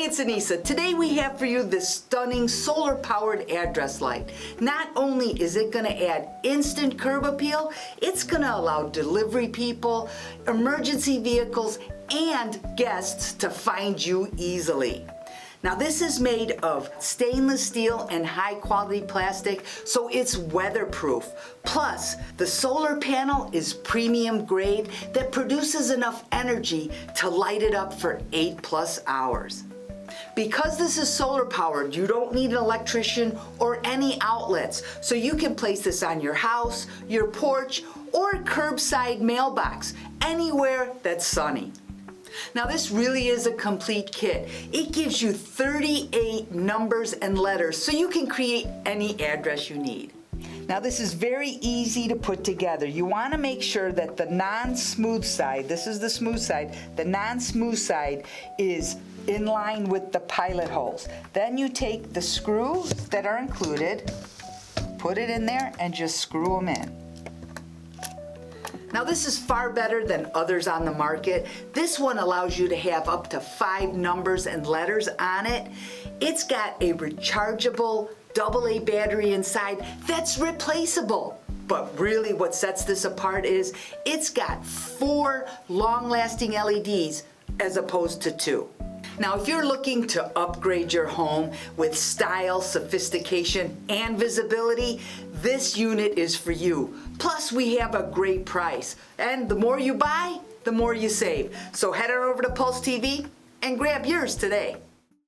it's Anissa. Today we have for you this stunning solar-powered address light. Not only is it going to add instant curb appeal, it's going to allow delivery people, emergency vehicles, and guests to find you easily. Now this is made of stainless steel and high quality plastic, so it's weatherproof. Plus, the solar panel is premium grade that produces enough energy to light it up for 8+ hours. Because this is solar powered, you don't need an electrician or any outlets, so you can place this on your house, your porch, or curbside mailbox, anywhere that's sunny. Now this really is a complete kit. It gives you 38 numbers and letters so you can create any address you need. Now this is very easy to put together. You want to make sure that the non-smooth side, this is the smooth side, the non-smooth side is in line with the pilot holes. Then you take the screws that are included, put it in there and just screw them in. Now this is far better than others on the market. This one allows you to have up to 5 numbers and letters on it. It's got a rechargeable AA battery inside that's replaceable. But really what sets this apart is it's got 4 long-lasting LEDs as opposed to 2. Now, if you're looking to upgrade your home with style, sophistication, and visibility, this unit is for you. Plus, we have a great price. And the more you buy, the more you save. So head on over to Pulse TV and grab yours today.